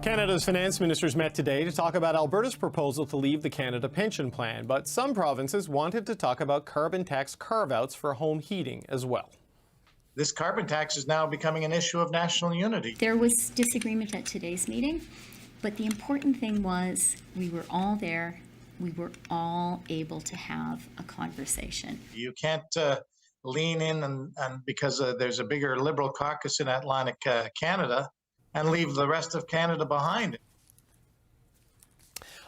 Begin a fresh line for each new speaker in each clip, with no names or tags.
Canada's finance ministers met today to talk about Alberta's proposal to leave the Canada Pension Plan, but some provinces wanted to talk about carbon tax carve-outs for home heating as well.
This carbon tax is now becoming an issue of national unity.
There was disagreement at today's meeting, but the important thing was we were all there. We were all able to have a conversation.
You can't lean in and because there's a bigger Liberal caucus in Atlantic Canada and leave the rest of Canada behind.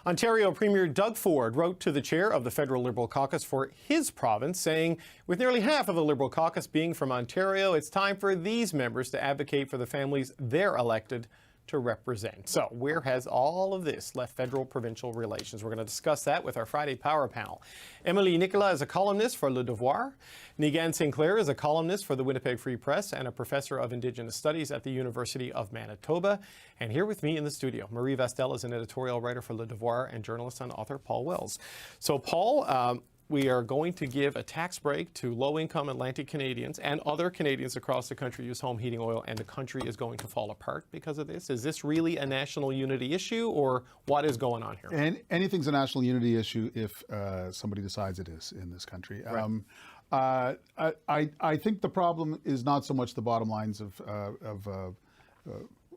Ontario Premier Doug Ford wrote to the chair of the federal Liberal caucus for his province, saying, with nearly half of the Liberal caucus being from Ontario, it's time for these members to advocate for the families they're elected to represent. So where has all of this left federal-provincial relations? We're going to discuss that with our Friday Power Panel. Emily Nicola is a columnist for Le Devoir. Nigan Sinclair is a columnist for the Winnipeg Free Press and a professor of Indigenous Studies at the University of Manitoba. And here with me in the studio, Marie Vastel is an editorial writer for Le Devoir and journalist and author Paul Wells. So Paul, we are going to give a tax break to low-income Atlantic Canadians and other Canadians across the country who use home heating oil, and the country is going to fall apart because of this. Is this really a national unity issue, or what is going on here?
And anything's a national unity issue if somebody decides it is in this country. Right. I think the problem is not so much the bottom lines of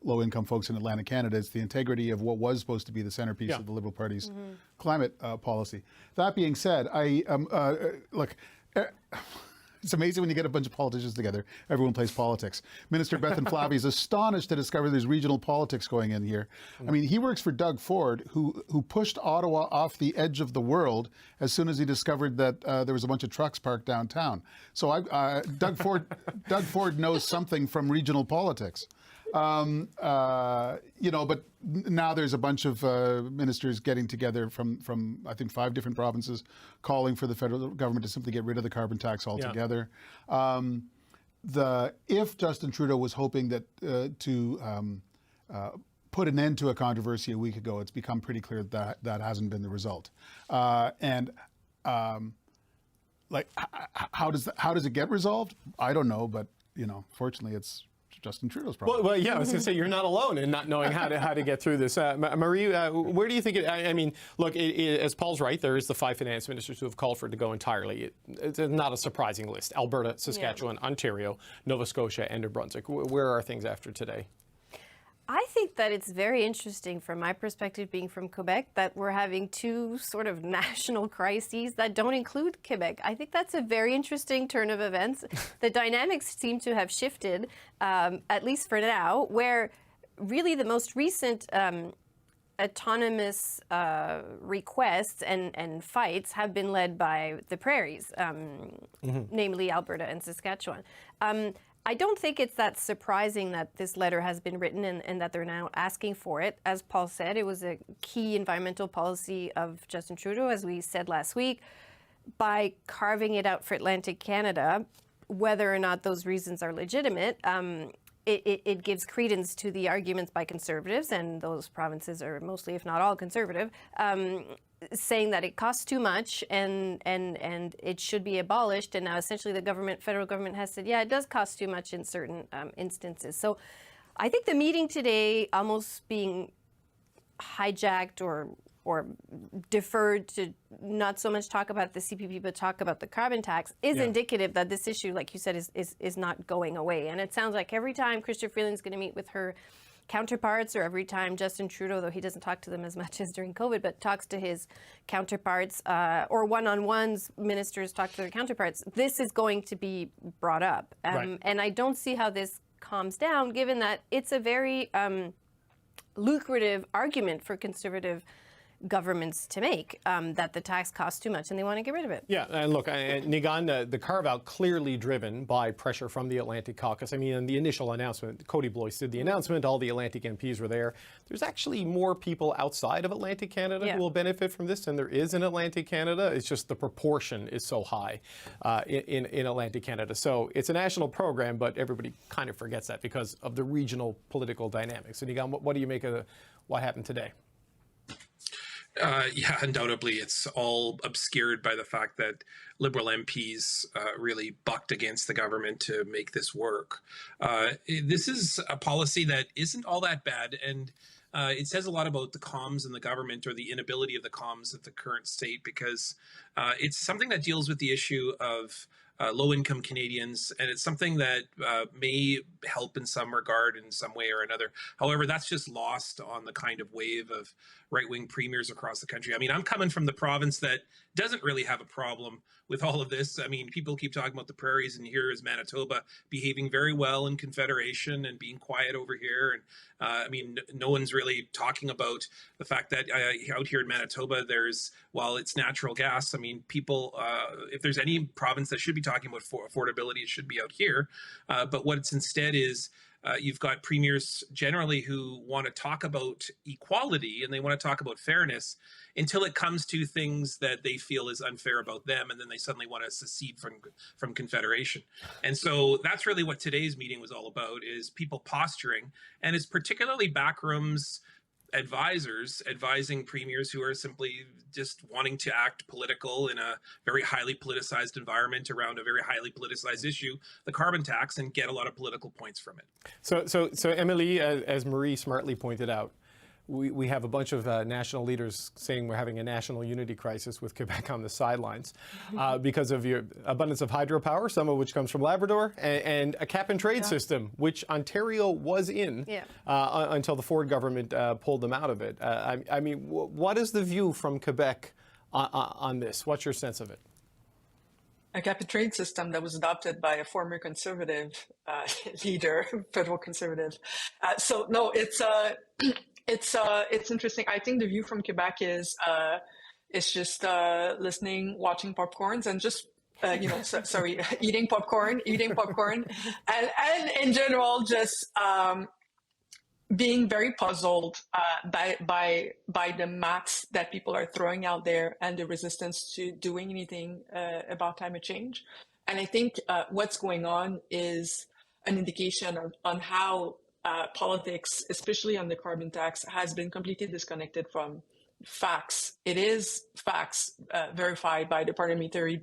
low-income folks in Atlantic Canada. It's the integrity of what was supposed to be the centerpiece of the Liberal Party's climate policy. That being said, look, it's amazing when you get a bunch of politicians together, everyone plays politics. Minister Bethan Flavey is astonished to discover there's regional politics going in here. I mean, he works for Doug Ford, who pushed Ottawa off the edge of the world as soon as he discovered that there was a bunch of trucks parked downtown. So Doug Ford knows something from regional politics. But now there's a bunch of ministers getting together from I think 5 different provinces, calling for the federal government to simply get rid of the carbon tax altogether. If Justin Trudeau was hoping that to put an end to a controversy a week ago, it's become pretty clear that that hasn't been the result. How does it get resolved? I don't know, but fortunately, it's Justin Trudeau's problem.
Well, yeah, I was going to say you're not alone in not knowing how to get through this. Marie, where do you think I mean, look, as Paul's right, there is the 5 finance ministers who have called for it to go entirely. It's not a surprising list. Alberta, Saskatchewan, Ontario, Nova Scotia, and New Brunswick. Where are things after today?
I think that it's very interesting from my perspective, being from Quebec, that we're having 2 sort of national crises that don't include Quebec. I think that's a very interesting turn of events. The dynamics seem to have shifted, at least for now, where really the most recent autonomous requests and fights have been led by the prairies, namely Alberta and Saskatchewan. I don't think it's that surprising that this letter has been written and that they're now asking for it. As Paul said, it was a key environmental policy of Justin Trudeau, as we said last week. By carving it out for Atlantic Canada, whether or not those reasons are legitimate, it gives credence to the arguments by Conservatives, and those provinces are mostly, if not all, Conservative, saying that it costs too much and it should be abolished. And now essentially the federal government has said, yeah, it does cost too much in certain instances. So I think the meeting today almost being hijacked or deferred to not so much talk about the CPP, but talk about the carbon tax is indicative that this issue, like you said, is not going away. And it sounds like every time Chrystia Freeland's going to meet with her counterparts, or every time Justin Trudeau, though he doesn't talk to them as much as during COVID, but talks to his counterparts, or one-on-ones, ministers talk to their counterparts, this is going to be brought up. And I don't see how this calms down, given that it's a very lucrative argument for Conservative governments to make, that the tax costs too much and they want to get rid of it.
Yeah, and look, Nigan, the carve-out clearly driven by pressure from the Atlantic caucus. I mean, in the initial announcement, Cody Blois did the announcement, all the Atlantic MPs were there. There's actually more people outside of Atlantic Canada who will benefit from this than there is in Atlantic Canada. It's just the proportion is so high in Atlantic Canada. So it's a national program, but everybody kind of forgets that because of the regional political dynamics. So Nigan, what do you make of what happened today?
Yeah, undoubtedly, it's all obscured by the fact that Liberal MPs really bucked against the government to make this work. This is a policy that isn't all that bad, and it says a lot about the comms and the government, or the inability of the comms at the current state, because it's something that deals with the issue of low-income Canadians, and it's something that may help in some regard, in some way or another. However, that's just lost on the kind of wave of right-wing premiers across the country. I mean, I'm coming from the province that doesn't really have a problem with all of this. I mean, people keep talking about the prairies, and here is Manitoba behaving very well in Confederation and being quiet over here. And I mean, no one's really talking about the fact that out here in Manitoba, while it's natural gas, I mean, people, if there's any province that should be talking about affordability, it should be out here. But what it's instead is, you've got premiers generally who want to talk about equality and they want to talk about fairness until it comes to things that they feel is unfair about them, and then they suddenly want to secede from Confederation. And so that's really what today's meeting was all about, is people posturing, and it's particularly backrooms advisors advising premiers who are simply just wanting to act political in a very highly politicized environment around a very highly politicized issue, the carbon tax, and get a lot of political points from it.
So Emily, as Marie smartly pointed out, we have a bunch of national leaders saying we're having a national unity crisis with Quebec on the sidelines because of your abundance of hydropower, some of which comes from Labrador, and a cap and trade system, which Ontario was in until the Ford government pulled them out of it. I mean, what is the view from Quebec on this? What's your sense of it?
A cap and trade system that was adopted by a former conservative leader, federal conservative. So no, it's interesting. I think the view from Quebec is it's just listening, watching popcorns, and just eating popcorn, and in general just being very puzzled by the maths that people are throwing out there and the resistance to doing anything about climate change. And I think what's going on is an indication on how politics, especially on the carbon tax, has been completely disconnected from facts. It is facts verified by the parliamentary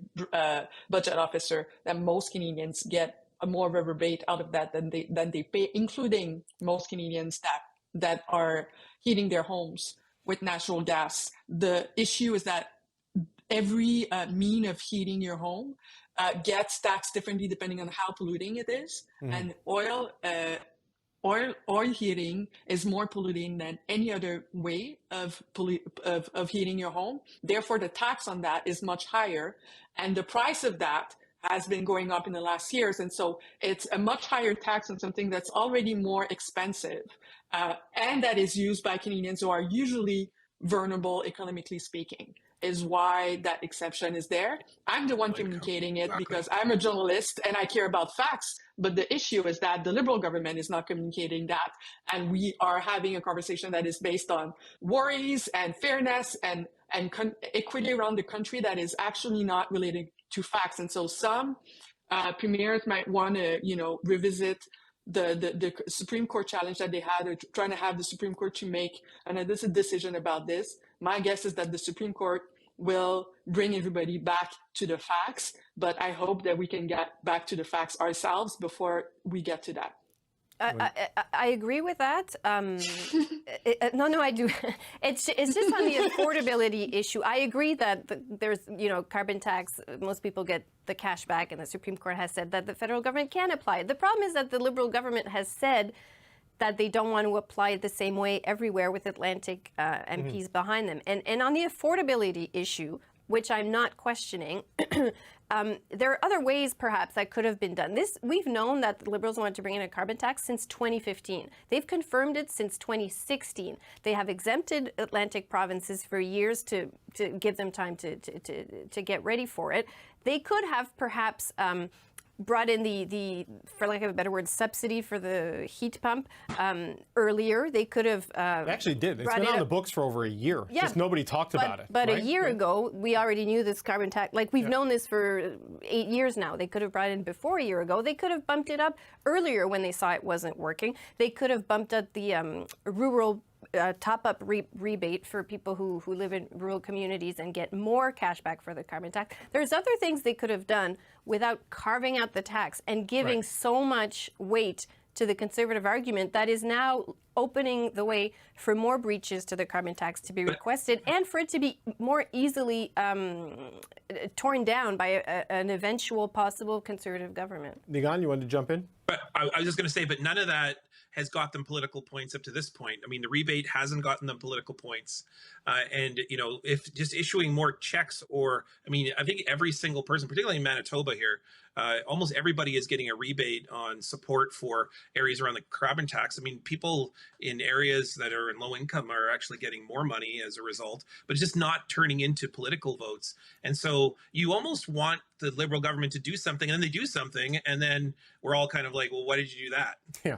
budget officer that most Canadians get more of a rebate out of that than they pay, including most Canadians that are heating their homes with natural gas. The issue is that every mean of heating your home gets taxed differently depending on how polluting it is. And oil heating is more polluting than any other way of heating your home. Therefore, the tax on that is much higher, and the price of that has been going up in the last years. And so it's a much higher tax on something that's already more expensive, and that is used by Canadians who are usually vulnerable, economically speaking, is why that exception is there. I'm the one communicating it because I'm a journalist and I care about facts. But the issue is that the Liberal government is not communicating that. And we are having a conversation that is based on worries and fairness and equity around the country that is actually not related to facts. And so some premiers might want to, revisit the Supreme Court challenge that they had, or trying to have the Supreme Court to make a decision about this. My guess is that the Supreme Court will bring everybody back to the facts, but I hope that we can get back to the facts ourselves before we get to that.
I agree with that. No, I do. It's just on the affordability issue. I agree that there's, carbon tax, most people get the cash back, and the Supreme Court has said that the federal government can apply it. The problem is that the Liberal government has said that they don't want to apply it the same way everywhere with Atlantic MPs behind them. And on the affordability issue, which I'm not questioning, there are other ways perhaps that could have been done. We've known that the Liberals wanted to bring in a carbon tax since 2015. They've confirmed it since 2016. They have exempted Atlantic provinces for years to give them time to get ready for it. They could have perhaps brought in the, for lack of a better word, subsidy for the heat pump earlier. They could have
They actually did. It's been on the books for over a year.
Yeah,
just nobody talked about it.
But
right?
a year ago, we already knew this carbon tax. Like, we've known this for 8 years now. They could have brought it in before a year ago. They could have bumped it up earlier when they saw it wasn't working. They could have bumped up the rural top-up rebate for people who live in rural communities and get more cash back for the carbon tax. There's other things they could have done without carving out the tax and giving so much weight to the Conservative argument that is now opening the way for more breaches to the carbon tax to be requested and for it to be more easily torn down by an eventual possible Conservative government.
Nigan, you wanted to jump in?
But I was just going to say, but none of that has got them political points up to this point. I mean, the rebate hasn't gotten them political points. And, you know, if just issuing more checks or, I mean, I think every single person, particularly in Manitoba here, almost everybody is getting a rebate on support for areas around the carbon tax. I mean, people in areas that are in low income are actually getting more money as a result, but it's just not turning into political votes. And so you almost want the Liberal government to do something, and then they do something, and then we're all kind of like, well, why did you do that?
Yeah.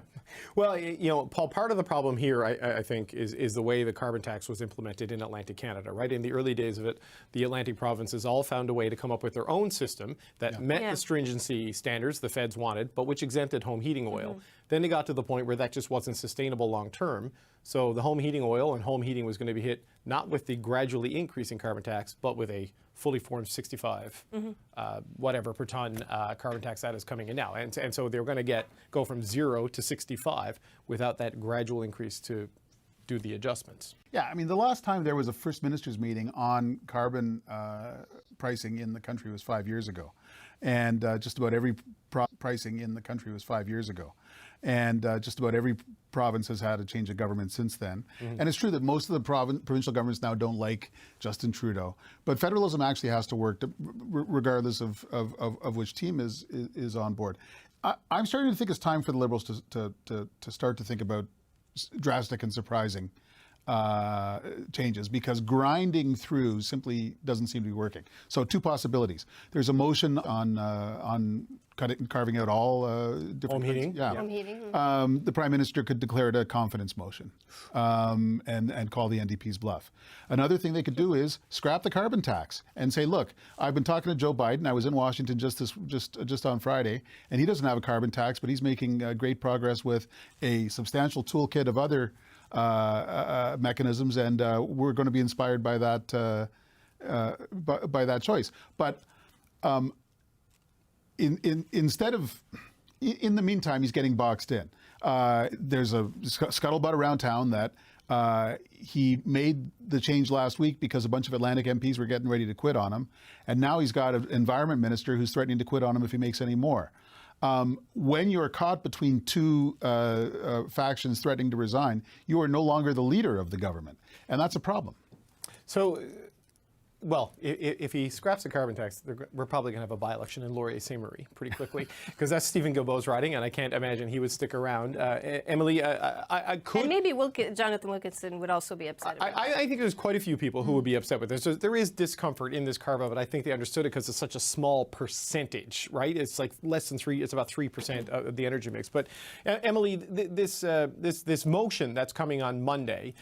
Well, you know, Paul, part of the problem here, I think, is the way the carbon tax was implemented in Atlantic Canada, right? In the early days of it, the Atlantic provinces all found a way to come up with their own system that met the stringency standards the feds wanted, but which exempted home heating oil. Then they got to the point where that just wasn't sustainable long term. So the home heating oil and home heating was going to be hit not with the gradually increasing carbon tax, but with a fully formed 65 whatever per ton carbon tax that is coming in now. And so they're going to go from 0 to 65 without that gradual increase to do the adjustments.
Yeah, I mean, the last time there was a First Ministers meeting on carbon pricing in the country was 5 years ago. And just about every pricing in the country was 5 years ago. And just about every province has had a change of government since then. And it's true that most of the provincial governments now don't like Justin Trudeau. But federalism actually has to work regardless of which team is on board. I'm starting to think it's time for the Liberals to start to think about drastic and surprising changes, because grinding through simply doesn't seem to be working. So two possibilities. There's a motion on carving out all different
home heating.
Yeah.
Home heating.
The Prime Minister could declare it a confidence motion and call the NDP's bluff. Another thing they could do is scrap the carbon tax and say, look, I've been talking to Joe Biden. I was in Washington just on Friday, and he doesn't have a carbon tax, but he's making great progress with a substantial toolkit of other mechanisms, and we're going to be inspired by that by that choice. But instead of, in the meantime, he's getting boxed in. There's a scuttlebutt around town that he made the change last week because a bunch of Atlantic MPs were getting ready to quit on him, and now he's got an environment minister who's threatening to quit on him if he makes any more. When you're caught between two factions threatening to resign, you are no longer the leader of the government, and that's a problem.
So, well, if he scraps the carbon tax, we're probably going to have a by-election in Laurier St. Marie pretty quickly, because that's Stephen Guilbeault's riding, and I can't imagine he would stick around. Emily, I could...
And maybe Jonathan Wilkinson would also be upset about it.
I think there's quite a few people who would be upset with this. There is discomfort in this carve-out, but I think they understood it because it's such a small percentage, right? It's like less than 3%, it's about 3% of the energy mix. But Emily, this motion that's coming on Monday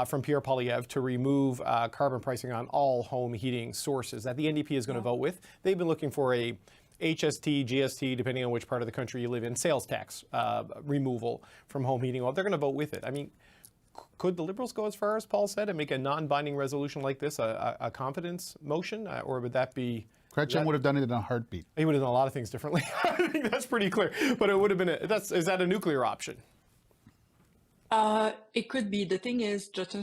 from Pierre Poilievre to remove carbon pricing on all home heating sources that the NDP is going to vote with. They've been looking for a HST, GST, depending on which part of the country you live in, sales tax removal from home heating oil. They're going to vote with it. I mean, could the Liberals go as far as Paul said and make a non-binding resolution like this a confidence motion, or would that be...
Chrétien would have done it in a heartbeat.
He would have done a lot of things differently. I think that's pretty clear. But it would have been, is that a nuclear option?
It could be. The thing is, Justin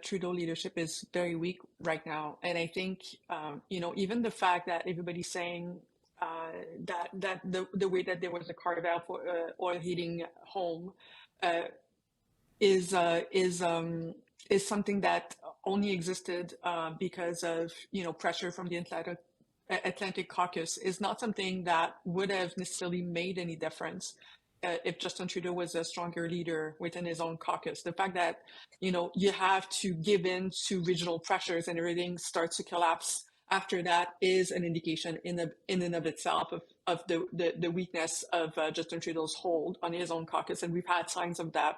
Trudeau leadership is very weak right now, and I think even the fact that everybody's saying that the way that there was a carve-out for oil heating home is something that only existed because of pressure from the Atlantic Caucus, is not something that would have necessarily made any difference if Justin Trudeau was a stronger leader within his own caucus. The fact that, you have to give in to regional pressures and everything starts to collapse after that is an indication in and of itself of the weakness of Justin Trudeau's hold on his own caucus. And we've had signs of that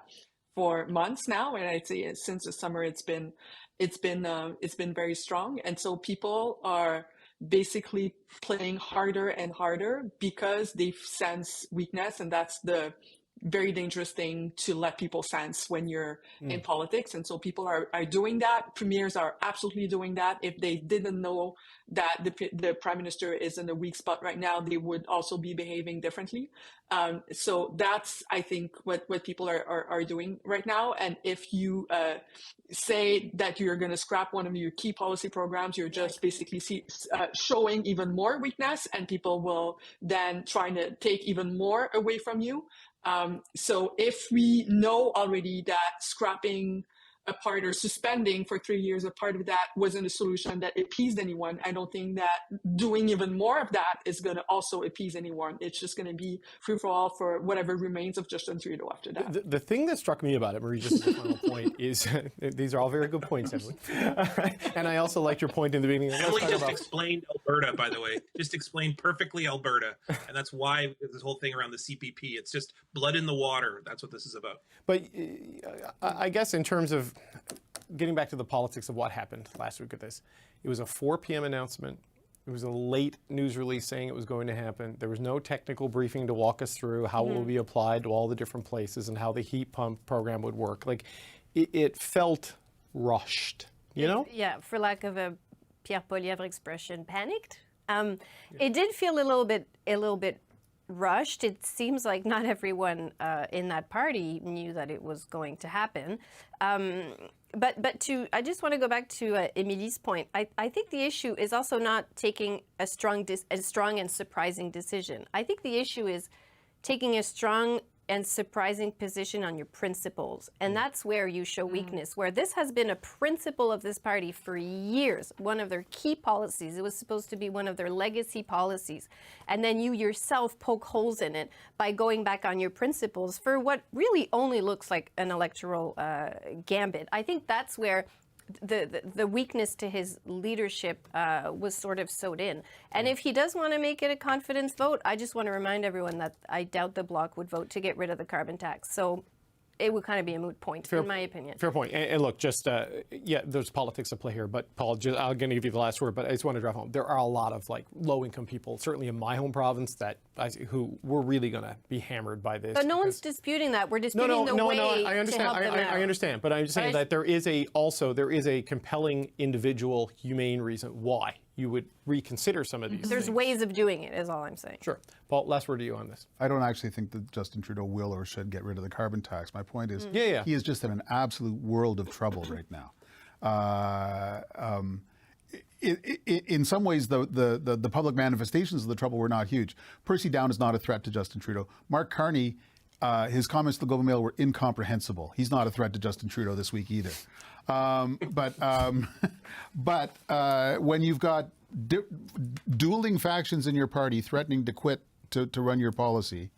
for months now. And I'd say since the summer, it's been very strong. And so people are basically playing harder and harder because they sense weakness, and that's the very dangerous thing to let people sense when you're in politics. And so people are doing that. Premiers are absolutely doing that. If they didn't know that the Prime Minister is in a weak spot right now, they would also be behaving differently. So that's, I think, what people are doing right now. And if you say that you're going to scrap one of your key policy programs, you're just basically showing even more weakness, and people will then try to take even more away from you. So if we know already that scrapping a part or suspending for 3 years a part of that wasn't a solution that appeased anyone, I don't think that doing even more of that is going to also appease anyone. It's just going to be free for all for whatever remains of Justin Trudeau after that.
The thing that struck me about it, Marie, just as a final point, is these are all very good points, Emily. And I also liked your point in the beginning.
Emily just explained Alberta, by the way. Just explained perfectly Alberta. And that's why this whole thing around the CPP, it's just blood in the water. That's what this is about.
But I guess in terms of getting back to the politics of what happened last week with this, it was a 4 p.m. announcement. It was a late news release saying it was going to happen. There was no technical briefing to walk us through how it will be applied to all the different places and how the heat pump program would work. Like, it felt rushed, you know?
Yeah, for lack of a Pierre Poilievre expression, panicked. It did feel a little bit rushed. It seems like not everyone in that party knew that it was going to happen. But I just want to go back to Emilie's point. I think the issue is also not taking a strong and surprising decision. I think the issue is taking a strong and surprising position on your principles. And that's where you show weakness, where this has been a principle of this party for years, one of their key policies. It was supposed to be one of their legacy policies. And then you yourself poke holes in it by going back on your principles for what really only looks like an electoral gambit. I think that's where the weakness to his leadership was sort of sewed in. And if he does want to make it a confidence vote, I just want to remind everyone that I doubt the Bloc would vote to get rid of the carbon tax. So it would kind of be a moot point, in my opinion.
Fair point. And look, just, yeah, there's politics at play here. But Paul, I'm going to give you the last word, but I just want to drive home. There are a lot of like low-income people, certainly in my home province, who were really going to be hammered by this.
But no one's disputing that. We're disputing the way
I understand.
to help them out.
I understand. But I'm just saying that there is a compelling individual, humane reason why you would reconsider some of these
There's
things.
ways of doing it, is all I'm saying.
Sure. Paul, last word to you on this.
I don't actually think that Justin Trudeau will or should get rid of the carbon tax. My point is, he is just in an absolute world of trouble right now. In some ways, the public manifestations of the trouble were not huge. Percy Down is not a threat to Justin Trudeau. Mark Carney, his comments to the Globe and Mail were incomprehensible. He's not a threat to Justin Trudeau this week either. But when you've got dueling factions in your party threatening to quit to run your policy,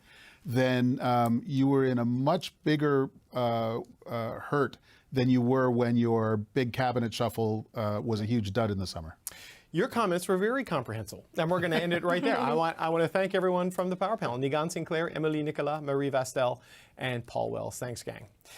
then you were in a much bigger hurt than you were when your big cabinet shuffle was a huge dud in the summer.
Your comments were very comprehensive, and we're going to end it right there. I want to thank everyone from the Power Panel: Nigan Sinclair, Emily Nicolas, Marie Vastel, and Paul Wells. Thanks, gang.